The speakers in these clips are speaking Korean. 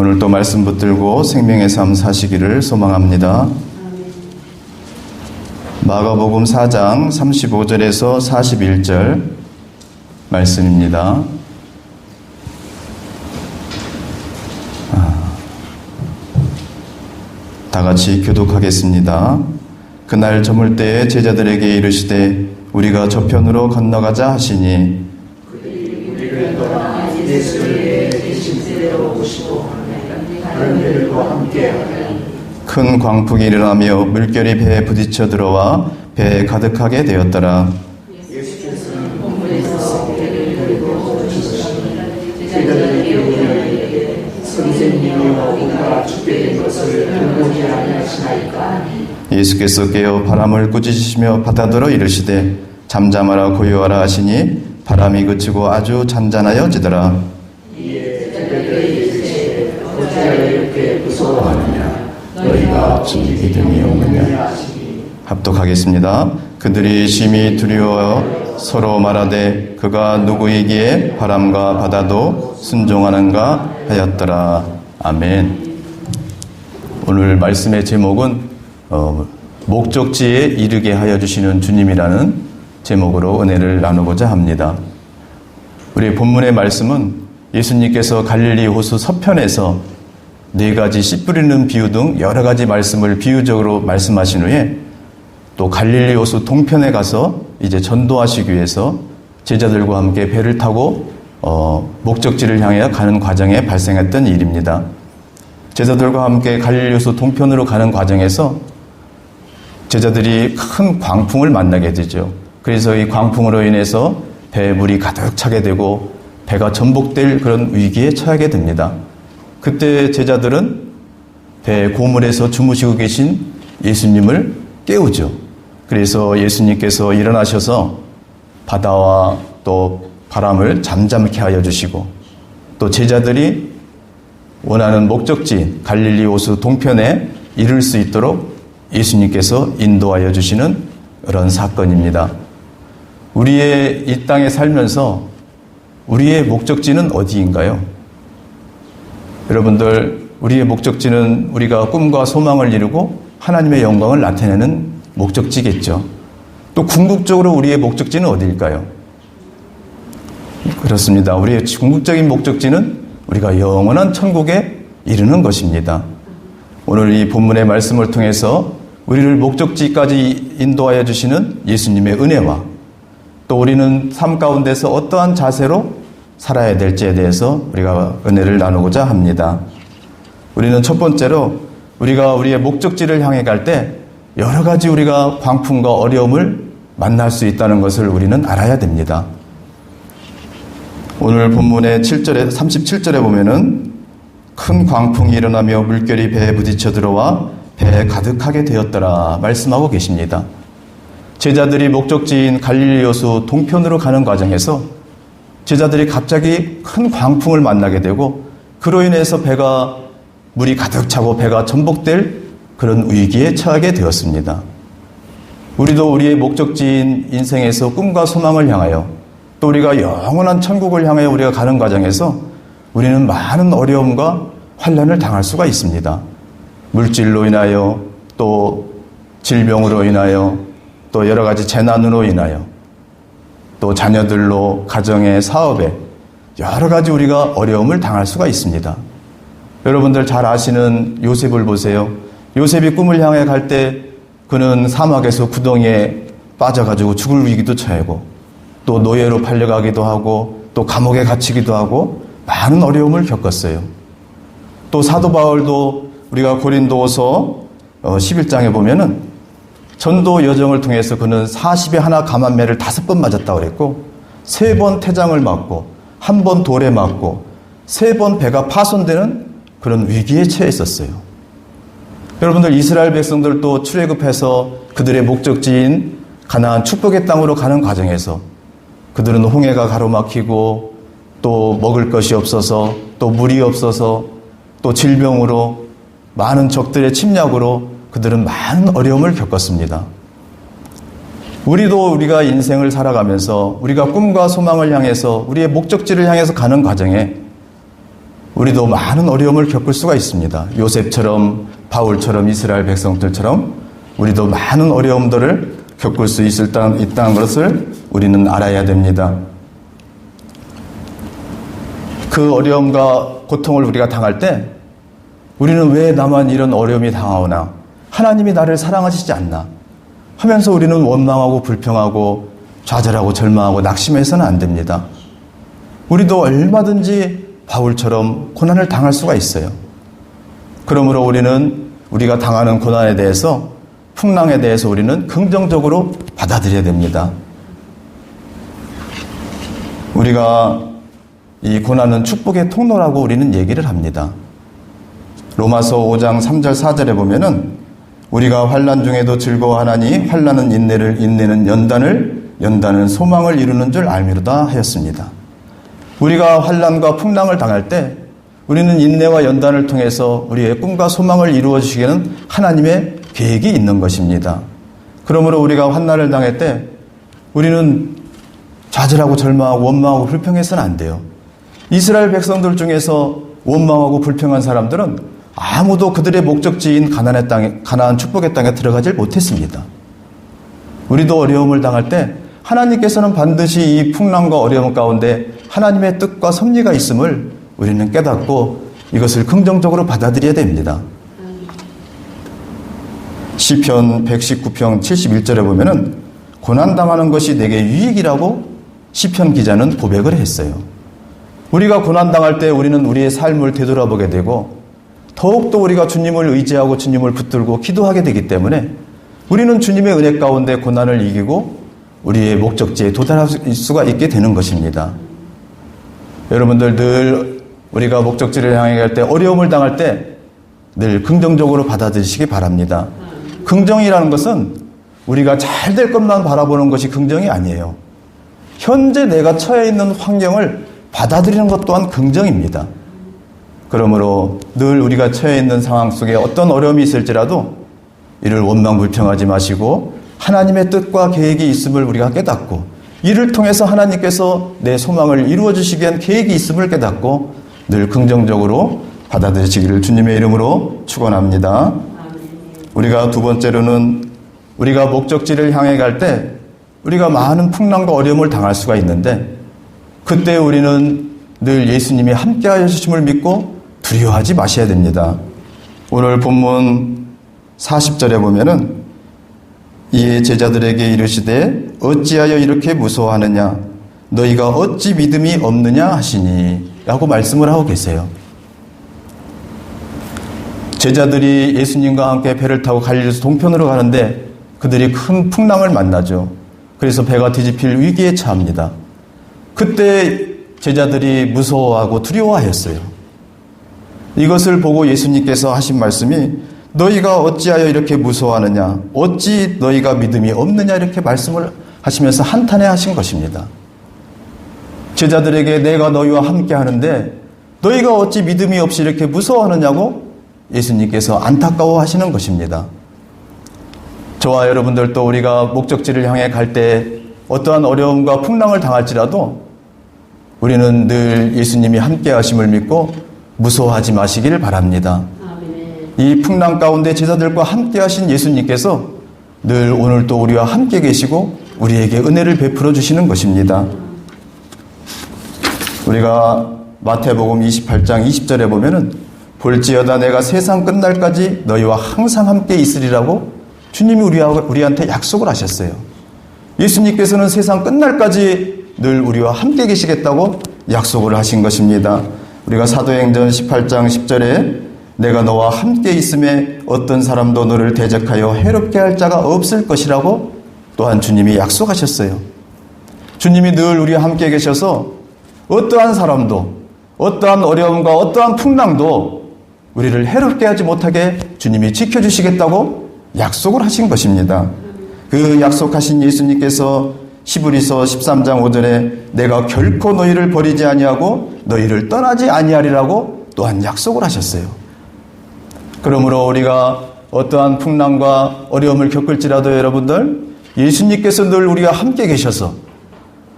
오늘도 말씀 붙들고 생명의 삶 사시기를 소망합니다. 마가복음 4장 35절에서 41절 말씀입니다. 다 같이 교독하겠습니다. 그날 저물 때에 제자들에게 이르시되 우리가 저편으로 건너가자 하시니 우리를 떠나 예수의 계심대로 오시고 다른 배들과 함께하니 큰 광풍이 일어나며 물결이 배에 부딪혀 들어와 배에 가득하게 되었더라. 예수께서는 본문에서 배를 들고 오시니 제자들에게 이르시되 선생님이여 우리가 죽게 된 것을 들보지 아니하시나이까. 예수께서 깨어 바람을 꾸짖으시며 바다더러 이르시되 잠잠하라 고요하라 하시니 바람이 그치고 아주 잔잔하여지더라. 이에 제자들에게 이르시되 어찌하여 이렇게 무서워하느냐 너희가 믿음이 없느냐 하시니 합독하겠습니다. 그들이 심히 두려워 서로 말하되 그가 누구이기에 바람과 바다도 순종하는가 하였더라. 아멘. 오늘 말씀의 제목은 목적지에 이르게 하여 주시는 주님이라는 제목으로 은혜를 나누고자 합니다. 우리 본문의 말씀은 예수님께서 갈릴리 호수 서편에서 4가지 씨 뿌리는 비유 등 여러 가지 말씀을 비유적으로 말씀하신 후에 또 갈릴리 호수 동편에 가서 이제 전도하시기 위해서 제자들과 함께 배를 타고 목적지를 향해 가는 과정에 발생했던 일입니다. 제자들과 함께 갈릴리 호수 동편으로 가는 과정에서 제자들이 큰 광풍을 만나게 되죠. 그래서 이 광풍으로 인해서 배에 물이 가득 차게 되고 배가 전복될 그런 위기에 처하게 됩니다. 그때 제자들은 배 고물에서 주무시고 계신 예수님을 깨우죠. 그래서 예수님께서 일어나셔서 바다와 또 바람을 잠잠케 하여 주시고 또 제자들이 원하는 목적지 갈릴리 호수 동편에 이를 수 있도록 예수님께서 인도하여 주시는 그런 사건입니다. 우리의 이 땅에 살면서 우리의 목적지는 어디인가요? 여러분들, 우리의 목적지는 우리가 꿈과 소망을 이루고 하나님의 영광을 나타내는 목적지겠죠. 또 궁극적으로 우리의 목적지는 어디일까요? 그렇습니다. 우리의 궁극적인 목적지는 우리가 영원한 천국에 이르는 것입니다. 오늘 이 본문의 말씀을 통해서 우리를 목적지까지 인도하여 주시는 예수님의 은혜와 또 우리는 삶 가운데서 어떠한 자세로 살아야 될지에 대해서 우리가 은혜를 나누고자 합니다. 우리는 첫 번째로 우리가 우리의 목적지를 향해 갈 때 여러 가지 우리가 광풍과 어려움을 만날 수 있다는 것을 우리는 알아야 됩니다. 오늘 본문의 37절에 보면은 큰 광풍이 일어나며 물결이 배에 부딪혀 들어와 배에 가득하게 되었더라 말씀하고 계십니다. 제자들이 목적지인 갈릴리 호수 동편으로 가는 과정에서 제자들이 갑자기 큰 광풍을 만나게 되고 그로 인해서 배가 물이 가득 차고 배가 전복될 그런 위기에 처하게 되었습니다. 우리도 우리의 목적지인 인생에서 꿈과 소망을 향하여 또 우리가 영원한 천국을 향하여 우리가 가는 과정에서 우리는 많은 어려움과 환난을 당할 수가 있습니다. 물질로 인하여 또 질병으로 인하여 또 여러 가지 재난으로 인하여 또 자녀들로 가정에 사업에 여러 가지 우리가 어려움을 당할 수가 있습니다. 여러분들 잘 아시는 요셉을 보세요. 요셉이 꿈을 향해 갈 때 그는 사막에서 구덩이에 빠져가지고 죽을 위기도 처하고 또 노예로 팔려가기도 하고 또 감옥에 갇히기도 하고 많은 어려움을 겪었어요. 또 사도 바울도 우리가 고린도서 11장에 보면은 전도 여정을 통해서 그는 40에 하나 감한매를 5번 맞았다고 그랬고 3번 태장을 맞고 1번 돌에 맞고 3번 배가 파손되는 그런 위기에 처해 있었어요. 여러분들 이스라엘 백성들도 출애굽해서 그들의 목적지인 가나안 축복의 땅으로 가는 과정에서 그들은 홍해가 가로막히고 또 먹을 것이 없어서 또 물이 없어서 또 질병으로 많은 적들의 침략으로 그들은 많은 어려움을 겪었습니다. 우리가 인생을 살아가면서 우리가 꿈과 소망을 향해서 우리의 목적지를 향해서 가는 과정에 우리도 많은 어려움을 겪을 수가 있습니다. 요셉처럼, 바울처럼, 이스라엘 백성들처럼 우리도 많은 어려움들을 겪을 수 있다는 것을 우리는 알아야 됩니다. 그 어려움과 고통을 우리가 당할 때 우리는 왜 나만 이런 어려움이 당하오나, 하나님이 나를 사랑하시지 않나 하면서 우리는 원망하고 불평하고 좌절하고 절망하고 낙심해서는 안 됩니다. 우리도 얼마든지 바울처럼 고난을 당할 수가 있어요. 그러므로 우리는 우리가 당하는 고난에 대해서, 풍랑에 대해서 우리는 긍정적으로 받아들여야 됩니다. 우리가 이 고난은 축복의 통로라고 우리는 얘기를 합니다. 로마서 5장 3절 4절에 보면은 우리가 환난 중에도 즐거워하나니 환난은 인내를, 인내는 연단은 소망을 이루는 줄 알미로다 하였습니다. 우리가 환난과 풍랑을 당할 때 우리는 인내와 연단을 통해서 우리의 꿈과 소망을 이루어 주시기에는 하나님의 계획이 있는 것입니다. 그러므로 우리가 환난을 당할 때 우리는 좌절하고 절망하고 원망하고 불평해서는 안 돼요. 이스라엘 백성들 중에서 원망하고 불평한 사람들은 아무도 그들의 목적지인 가나안 축복의 땅에 들어가질 못했습니다. 우리도 어려움을 당할 때 하나님께서는 반드시 이 풍랑과 어려움 가운데 하나님의 뜻과 섭리가 있음을 우리는 깨닫고 이것을 긍정적으로 받아들여야 됩니다. 시편 119편 71절에 보면은 고난당하는 것이 내게 유익이라고 시편 기자는 고백을 했어요. 우리가 고난당할 때 우리는 우리의 삶을 되돌아보게 되고 더욱더 우리가 주님을 의지하고 주님을 붙들고 기도하게 되기 때문에 우리는 주님의 은혜 가운데 고난을 이기고 우리의 목적지에 도달할 수가 있게 되는 것입니다. 여러분들 늘 우리가 목적지를 향해 갈 때, 어려움을 당할 때 늘 긍정적으로 받아들이시기 바랍니다. 긍정이라는 것은 우리가 잘 될 것만 바라보는 것이 긍정이 아니에요. 현재 내가 처해 있는 환경을 받아들이는 것 또한 긍정입니다. 그러므로 늘 우리가 처해 있는 상황 속에 어떤 어려움이 있을지라도 이를 원망불평하지 마시고 하나님의 뜻과 계획이 있음을 우리가 깨닫고 이를 통해서 하나님께서 내 소망을 이루어 주시기 위한 계획이 있음을 깨닫고 늘 긍정적으로 받아들이시기를 주님의 이름으로 축원합니다. 우리가 두 번째로는 우리가 목적지를 향해 갈 때 우리가 많은 풍랑과 어려움을 당할 수가 있는데 그때 우리는 늘 예수님이 함께하여 주심을 믿고 두려워하지 마셔야 됩니다. 오늘 본문 40절에 보면은 이에 제자들에게 이르시되 어찌하여 이렇게 무서워하느냐 너희가 어찌 믿음이 없느냐 하시니 라고 말씀을 하고 계세요. 제자들이 예수님과 함께 배를 타고 갈릴리에서 동편으로 가는데 그들이 큰 풍랑을 만나죠. 그래서 배가 뒤집힐 위기에 처합니다. 그때 제자들이 무서워하고 두려워하였어요. 이것을 보고 예수님께서 하신 말씀이 너희가 어찌하여 이렇게 무서워하느냐 어찌 너희가 믿음이 없느냐 이렇게 말씀을 하시면서 한탄해 하신 것입니다. 제자들에게 내가 너희와 함께 하는데 너희가 어찌 믿음이 없이 이렇게 무서워하느냐고 예수님께서 안타까워 하시는 것입니다. 저와 여러분들도 우리가 목적지를 향해 갈 때 어떠한 어려움과 풍랑을 당할지라도 우리는 늘 예수님이 함께 하심을 믿고 무서워하지 마시기를 바랍니다. 이 풍랑 가운데 제자들과 함께 하신 예수님께서 늘 오늘도 우리와 함께 계시고 우리에게 은혜를 베풀어 주시는 것입니다. 우리가 마태복음 28장 20절에 보면은 볼지어다 내가 세상 끝날까지 너희와 항상 함께 있으리라고 주님이 우리한테 약속을 하셨어요. 예수님께서는 세상 끝날까지 늘 우리와 함께 계시겠다고 약속을 하신 것입니다. 우리가 사도행전 18장 10절에 내가 너와 함께 있음에 어떤 사람도 너를 대적하여 해롭게 할 자가 없을 것이라고 또한 주님이 약속하셨어요. 주님이 늘 우리와 함께 계셔서 어떠한 사람도 어떠한 어려움과 어떠한 풍랑도 우리를 해롭게 하지 못하게 주님이 지켜주시겠다고 약속을 하신 것입니다. 그 약속하신 예수님께서 히브리서 13장 5절에 내가 결코 너희를 버리지 아니하고 너희를 떠나지 아니하리라고 또한 약속을 하셨어요. 그러므로 우리가 어떠한 풍랑과 어려움을 겪을지라도 여러분들 예수님께서 늘 우리와 함께 계셔서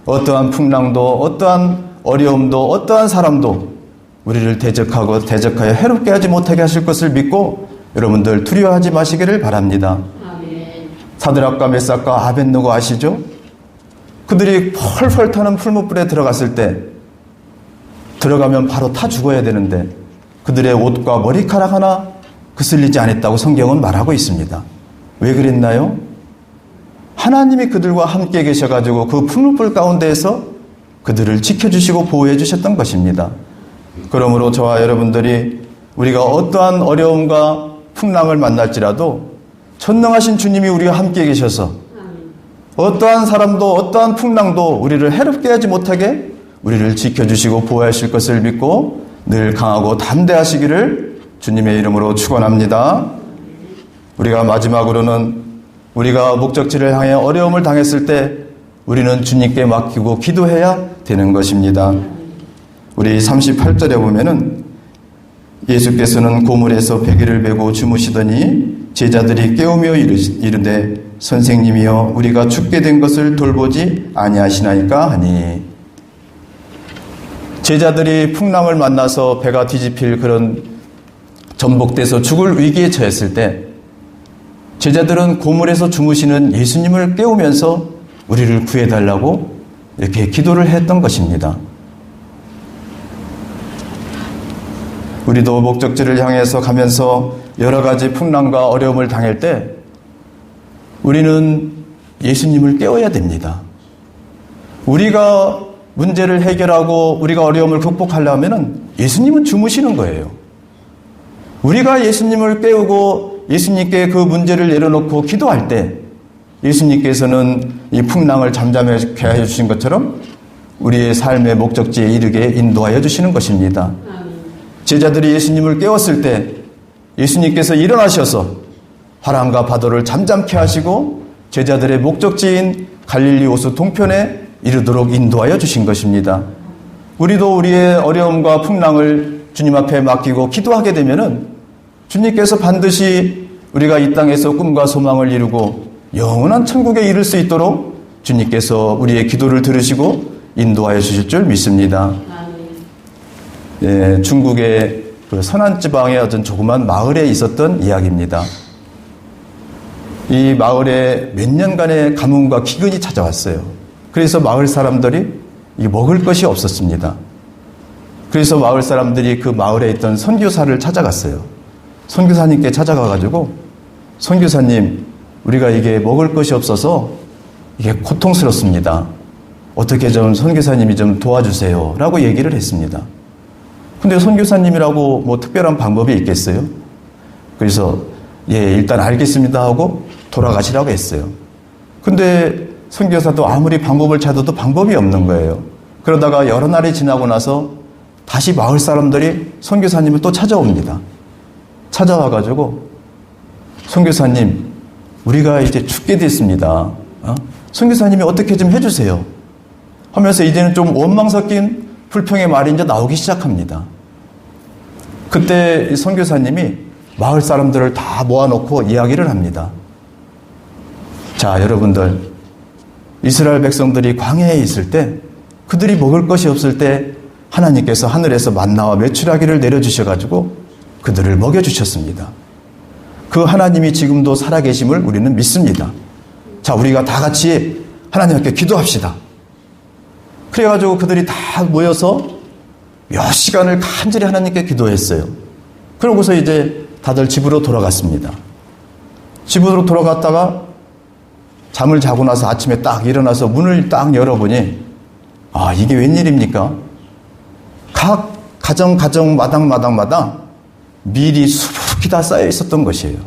어떠한 풍랑도 어떠한 어려움도 어떠한 사람도 우리를 대적하여 해롭게 하지 못하게 하실 것을 믿고 여러분들 두려워하지 마시기를 바랍니다. 아멘. 사드락과 메삭과 아벳느고 아시죠? 그들이 펄펄 타는 풀무불에 들어갔을 때 들어가면 바로 타 죽어야 되는데 그들의 옷과 머리카락 하나 그슬리지 않았다고 성경은 말하고 있습니다. 왜 그랬나요? 하나님이 그들과 함께 계셔가지고 그 풀무불 가운데에서 그들을 지켜주시고 보호해 주셨던 것입니다. 그러므로 저와 여러분들이 우리가 어떠한 어려움과 풍랑을 만날지라도 전능하신 주님이 우리와 함께 계셔서 어떠한 사람도 어떠한 풍랑도 우리를 해롭게 하지 못하게 우리를 지켜주시고 보호하실 것을 믿고 늘 강하고 담대하시기를 주님의 이름으로 축원합니다. 우리가 마지막으로는 우리가 목적지를 향해 어려움을 당했을 때 우리는 주님께 맡기고 기도해야 되는 것입니다. 우리 38절에 보면은 예수께서는 고물에서 베개를 메고 주무시더니 제자들이 깨우며 이르되 선생님이여 우리가 죽게 된 것을 돌보지 아니하시나이까 하니 제자들이 풍랑을 만나서 배가 뒤집힐 그런 전복돼서 죽을 위기에 처했을 때 제자들은 고물에서 주무시는 예수님을 깨우면서 우리를 구해달라고 이렇게 기도를 했던 것입니다. 우리도 목적지를 향해서 가면서 여러 가지 풍랑과 어려움을 당할 때 우리는 예수님을 깨워야 됩니다. 우리가 문제를 해결하고 우리가 어려움을 극복하려면 예수님은 주무시는 거예요. 우리가 예수님을 깨우고 예수님께 그 문제를 내려놓고 기도할 때 예수님께서는 이 풍랑을 잠잠하게 하여 주신 것처럼 우리의 삶의 목적지에 이르게 인도하여 주시는 것입니다. 제자들이 예수님을 깨웠을 때 예수님께서 일어나셔서 바람과 파도를 잠잠케 하시고 제자들의 목적지인 갈릴리 호수 동편에 이르도록 인도하여 주신 것입니다. 우리도 우리의 어려움과 풍랑을 주님 앞에 맡기고 기도하게 되면은 주님께서 반드시 우리가 이 땅에서 꿈과 소망을 이루고 영원한 천국에 이를 수 있도록 주님께서 우리의 기도를 들으시고 인도하여 주실 줄 믿습니다. 예, 중국의 그 서난 지방의 어떤 조그만 마을에 있었던 이야기입니다. 이 마을에 몇 년간의 가뭄과 기근이 찾아왔어요. 그래서 마을 사람들이 먹을 것이 없었습니다. 그래서 마을 사람들이 그 마을에 있던 선교사를 찾아갔어요. 선교사님께 찾아가가지고 선교사님, 우리가 이게 먹을 것이 없어서 이게 고통스럽습니다. 어떻게 좀 선교사님이 좀 도와주세요. 라고 얘기를 했습니다. 근데 선교사님이라고 뭐 특별한 방법이 있겠어요? 그래서 예, 일단 알겠습니다 하고 돌아가시라고 했어요. 근데 선교사도 아무리 방법을 찾아도 방법이 없는 거예요. 그러다가 여러 날이 지나고 나서 다시 마을 사람들이 선교사님을 또 찾아옵니다. 찾아와가지고 선교사님, 우리가 이제 죽게 됐습니다. 선교사님이 어떻게 좀 해주세요. 하면서 이제는 좀 원망 섞인 불평의 말이 이제 나오기 시작합니다. 그때 이 선교사님이 마을 사람들을 다 모아놓고 이야기를 합니다. 자, 여러분들, 이스라엘 백성들이 광야에 있을 때 그들이 먹을 것이 없을 때 하나님께서 하늘에서 만나와 메추라기를 내려주셔가지고 그들을 먹여주셨습니다. 그 하나님이 지금도 살아계심을 우리는 믿습니다. 자, 우리가 다 같이 하나님께 기도합시다. 그래가지고 그들이 다 모여서 몇 시간을 간절히 하나님께 기도했어요. 그러고서 이제 다들 집으로 돌아갔습니다. 집으로 돌아갔다가 잠을 자고 나서 아침에 딱 일어나서 문을 딱 열어보니 이게 웬일입니까? 각 가정 마당마다 밀이 수북히 다 쌓여 있었던 것이에요.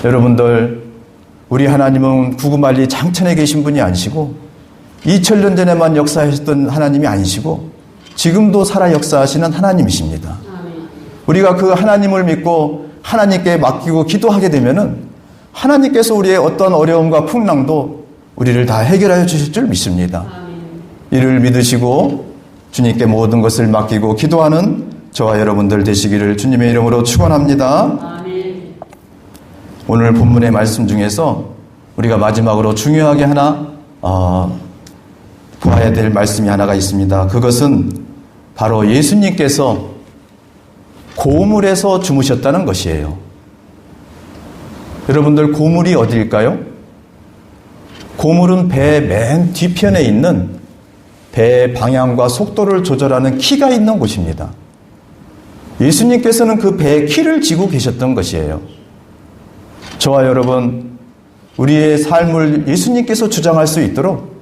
여러분들, 우리 하나님은 구구말리 장천에 계신 분이 아니시고 2000년 전에만 역사하셨던 하나님이 아니시고 지금도 살아 역사하시는 하나님이십니다. 우리가 그 하나님을 믿고 하나님께 맡기고 기도하게 되면은 하나님께서 우리의 어떤 어려움과 풍랑도 우리를 다 해결하여 주실 줄 믿습니다. 이를 믿으시고 주님께 모든 것을 맡기고 기도하는 저와 여러분들 되시기를 주님의 이름으로 축원합니다. 오늘 본문의 말씀 중에서 우리가 마지막으로 중요하게 하나 보아야 될 말씀이 하나가 있습니다. 그것은 바로 예수님께서 고물에서 주무셨다는 것이에요. 여러분들, 고물이 어디일까요? 고물은 배 맨 뒤편에 있는 배의 방향과 속도를 조절하는 키가 있는 곳입니다. 예수님께서는 그 배의 키를 쥐고 계셨던 것이에요. 저와 여러분, 우리의 삶을 예수님께서 주장할 수 있도록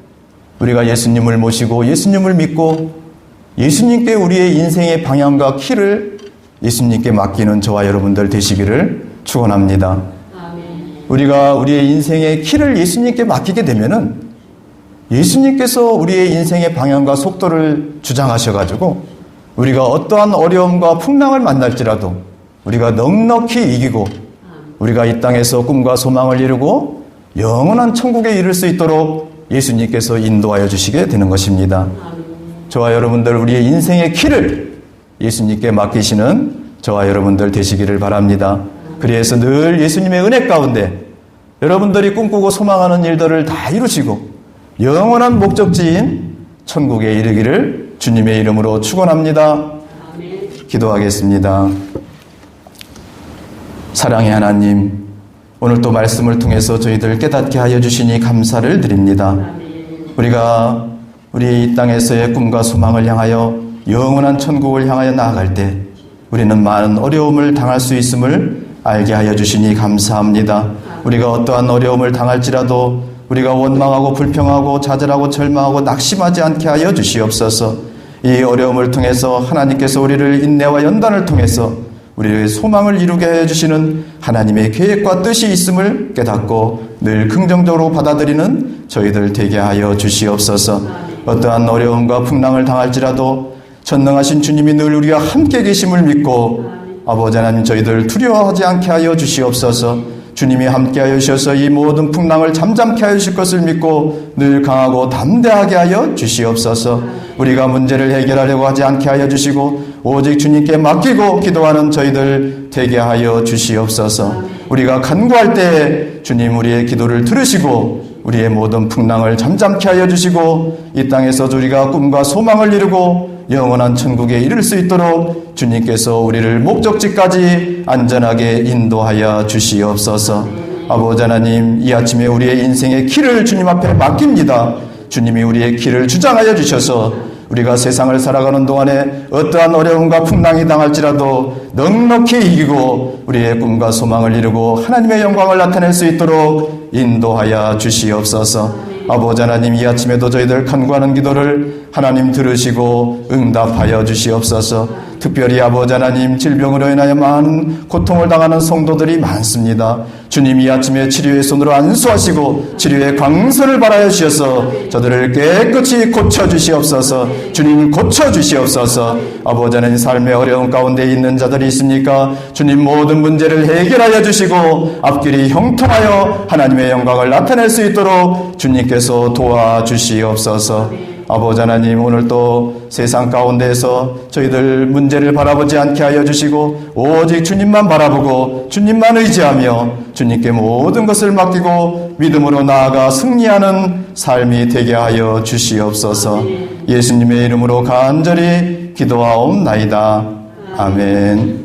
우리가 예수님을 모시고 예수님을 믿고 예수님께 우리의 인생의 방향과 키를 예수님께 맡기는 저와 여러분들 되시기를 축원합니다. 우리가 우리의 인생의 키를 예수님께 맡기게 되면은 예수님께서 우리의 인생의 방향과 속도를 주장하셔가지고 우리가 어떠한 어려움과 풍랑을 만날지라도 우리가 넉넉히 이기고 우리가 이 땅에서 꿈과 소망을 이루고 영원한 천국에 이를 수 있도록 예수님께서 인도하여 주시게 되는 것입니다. 저와 여러분들, 우리의 인생의 키를 예수님께 맡기시는 저와 여러분들 되시기를 바랍니다. 그래서 늘 예수님의 은혜 가운데 여러분들이 꿈꾸고 소망하는 일들을 다 이루시고 영원한 목적지인 천국에 이르기를 주님의 이름으로 축원합니다. 기도하겠습니다. 사랑의 하나님, 오늘 또 말씀을 통해서 저희들 깨닫게 하여 주시니 감사를 드립니다. 우리가 우리 이 땅에서의 꿈과 소망을 향하여 영원한 천국을 향하여 나아갈 때 우리는 많은 어려움을 당할 수 있음을 알게 하여 주시니 감사합니다. 우리가 어떠한 어려움을 당할지라도 우리가 원망하고 불평하고 좌절하고 절망하고 낙심하지 않게 하여 주시옵소서. 이 어려움을 통해서 하나님께서 우리를 인내와 연단을 통해서 우리의 소망을 이루게 하여 주시는 하나님의 계획과 뜻이 있음을 깨닫고 늘 긍정적으로 받아들이는 저희들 되게 하여 주시옵소서. 어떠한 어려움과 풍랑을 당할지라도 전능하신 주님이 늘 우리와 함께 계심을 믿고 아버지 하나님, 저희들 두려워하지 않게 하여 주시옵소서. 주님이 함께하여 주셔서 이 모든 풍랑을 잠잠케 하여 주실 것을 믿고 늘 강하고 담대하게 하여 주시옵소서. 우리가 문제를 해결하려고 하지 않게 하여 주시고 오직 주님께 맡기고 기도하는 저희들 되게 하여 주시옵소서. 우리가 간구할 때 주님 우리의 기도를 들으시고 우리의 모든 풍랑을 잠잠케 하여 주시고 이 땅에서 우리가 꿈과 소망을 이루고 영원한 천국에 이를 수 있도록 주님께서 우리를 목적지까지 안전하게 인도하여 주시옵소서. 아버지 하나님, 이 아침에 우리의 인생의 길을 주님 앞에 맡깁니다. 주님이 우리의 길을 주장하여 주셔서 우리가 세상을 살아가는 동안에 어떠한 어려움과 풍랑이 당할지라도 넉넉히 이기고 우리의 꿈과 소망을 이루고 하나님의 영광을 나타낼 수 있도록 인도하여 주시옵소서. 아버지 하나님, 이 아침에도 저희들 간구하는 기도를 하나님 들으시고 응답하여 주시옵소서. 특별히 아버지 하나님, 질병으로 인하여 많은 고통을 당하는 성도들이 많습니다. 주님, 이 아침에 치료의 손으로 안수하시고 치료의 광선을 발하여 주셔서 저들을 깨끗이 고쳐주시옵소서. 주님, 고쳐주시옵소서. 아버지 하나님, 삶의 어려움 가운데 있는 자들이 있습니까? 주님, 모든 문제를 해결하여 주시고 앞길이 형통하여 하나님의 영광을 나타낼 수 있도록 주님께서 도와주시옵소서. 아버지 하나님, 오늘 또 세상 가운데에서 저희들 문제를 바라보지 않게 하여 주시고 오직 주님만 바라보고 주님만 의지하며 주님께 모든 것을 맡기고 믿음으로 나아가 승리하는 삶이 되게 하여 주시옵소서. 예수님의 이름으로 간절히 기도하옵나이다. 아멘.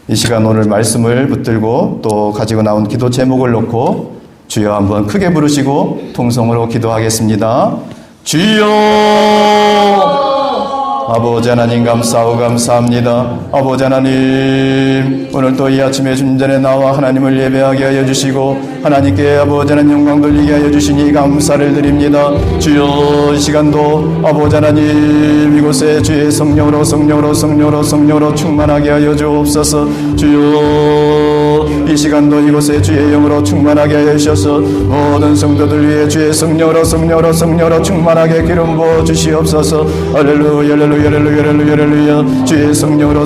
이 시간 오늘 말씀을 붙들고 또 가지고 나온 기도 제목을 놓고 주여 한번 크게 부르시고 통성으로 기도하겠습니다. 주여! 아버지 하나님, 감사합니다. 아버지 하나님, 오늘 또 이 아침에 주님 전에 나와 하나님을 예배하게 하여 주시고 하나님께 아버지 하나님 영광 돌리게 하여 주시니 감사를 드립니다. 주여, 이 시간도 아버지 하나님 이곳에 주의 성령으로 충만하게 하여 주옵소서. 주여, 이 시간도 이곳에 주의 영으로 충만하게 하여 주셔서 모든 성도들 위해 주의 성령으로 충만하게 기름 부어 주시옵소서. 할렐루야, 할렐루야, 할렐루야, 할렐루야. 주의 성령으로